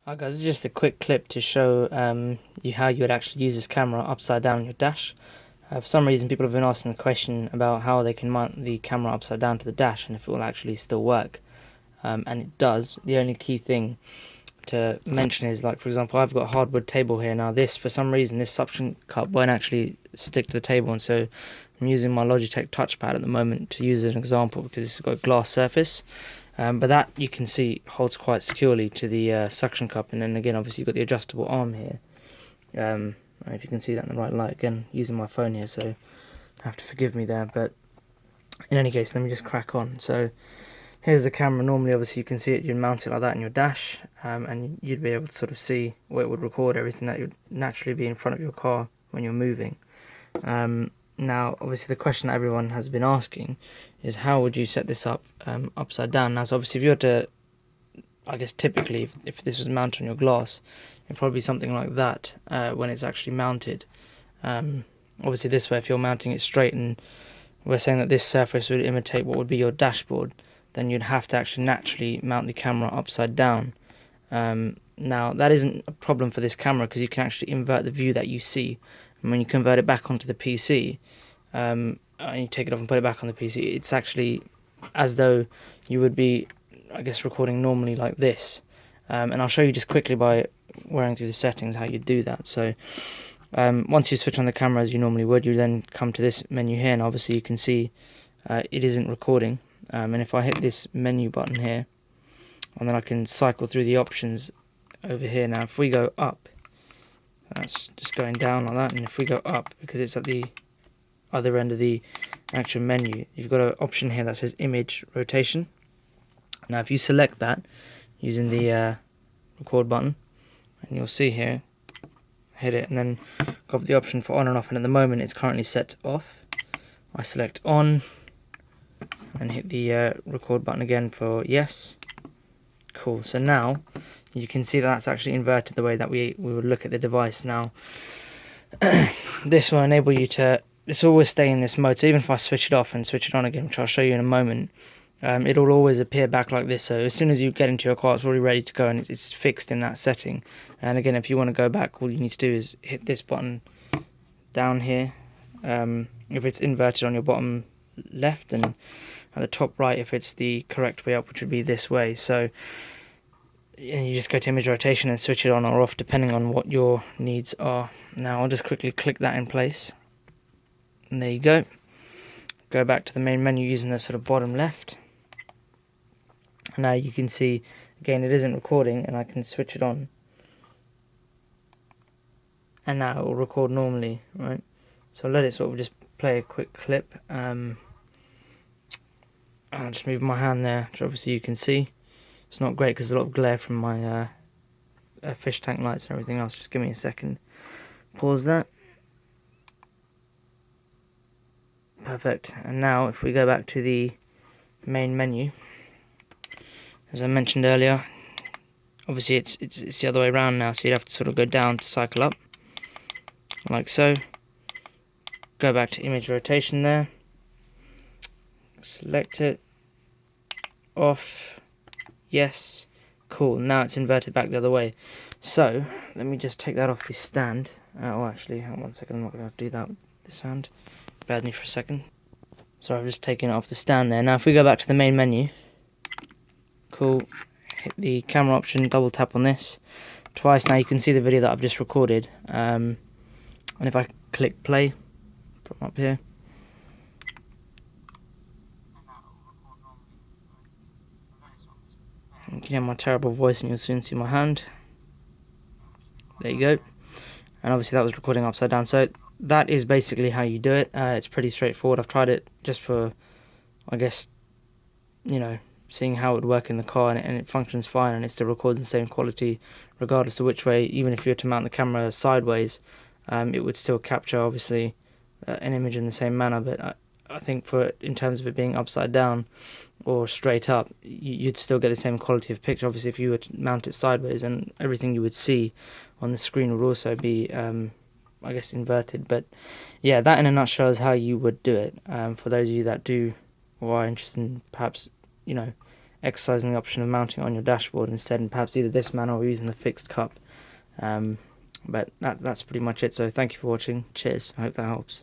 Hi guys, this is just a quick clip to show you how you would actually use this camera upside down on your dash. For some reason people have been asking the question about how they can mount the camera upside down to the dash and if it will actually still work. And it does. The only key thing to mention is, like, for example, I've got a hardwood table here. Now this, for some reason, this suction cup won't actually stick to the table, and so I'm using my Logitech touchpad at the moment to use as an example because it's got a glass surface. But that, you can see, holds quite securely to the suction cup, and then again obviously you've got the adjustable arm here. I don't know if you can see that in the right light, again using my phone here, so have to forgive me there, but in any case let me just crack on. So here's the camera. Normally obviously you can see it, you'd mount it like that in your dash, and you'd be able to sort of see where it would record everything that would naturally be in front of your car when you're moving. Now, obviously, the question that everyone has been asking is how would you set this up upside down? Now, so obviously, if you were to, I guess typically, if this was mounted on your glass, it'd probably be something like that when it's actually mounted. Obviously, this way, if you're mounting it straight and we're saying that this surface would imitate what would be your dashboard, then you'd have to actually naturally mount the camera upside down. Now, that isn't a problem for this camera because you can actually invert the view that you see. And when you convert it back onto the PC, and you take it off and put it back on the PC, it's actually as though you would be, I guess, recording normally like this. And I'll show you just quickly by wearing through the settings how you do that. So once you switch on the camera as you normally would, you then come to this menu here, and obviously you can see it isn't recording. And if I hit this menu button here, and then I can cycle through the options over here. Now if we go up, that's just going down like that, and if we go up, because it's at the other end of the actual menu, you've got an option here that says image rotation. Now if you select that using the record button, and you'll see here, hit it and then go up the option for on and off, and at the moment it's currently set off. I select on and hit the record button again for yes. Cool. So now you can see that that's actually inverted the way that we would look at the device. Now this will enable you to, this will always stay in this mode, so even if I switch it off and switch it on again, which I'll show you in a moment, it'll always appear back like this. So as soon as you get into your car, it's already ready to go, and it's fixed in that setting. And again, if you want to go back, all you need to do is hit this button down here, if it's inverted on your bottom left, and at the top right if it's the correct way up, which would be this way. So and you just go to image rotation and switch it on or off depending on what your needs are. Now I'll just quickly click that in place, and there you go. Go back to the main menu using the sort of bottom left. Now you can see again it isn't recording, and I can switch it on, and now it will record normally, right? So I'll let it sort of just play a quick clip. I'll just move my hand there, which obviously you can see. It's not great because there's a lot of glare from my fish tank lights and everything else. Just give me a second. Pause that. Perfect. And now if we go back to the main menu, as I mentioned earlier, obviously it's the other way around now, so you'd have to sort of go down to cycle up, like so. Go back to image rotation there. Select it. Off. Yes. Cool. Now it's inverted back the other way. So let me just take that off the stand. Oh, actually, hang on 1 second. I'm not going to do that with this hand. Bear with me for a second. So I've just taken it off the stand there. Now if we go back to the main menu, cool. Hit the camera option. Double tap on this twice. Now you can see the video that I've just recorded. And if I click play from up here, you can hear my terrible voice, and you'll soon see my hand. There you go. And obviously that was recording upside down. So that is basically how you do it. It's pretty straightforward. I've tried it just for, I guess, you know, seeing how it would work in the car, and it functions fine, and it still records the same quality regardless of which way. Even if you were to mount the camera sideways, it would still capture obviously an image in the same manner. But I think in terms of it being upside down or straight up, you'd still get the same quality of picture. Obviously if you were to mount it sideways, and everything you would see on the screen would also be I guess inverted. But yeah, that in a nutshell is how you would do it. For those of you that do or are interested in perhaps, you know, exercising the option of mounting it on your dashboard instead, and perhaps either this manner or using the fixed cup. But that's pretty much it. So thank you for watching. Cheers. I hope that helps.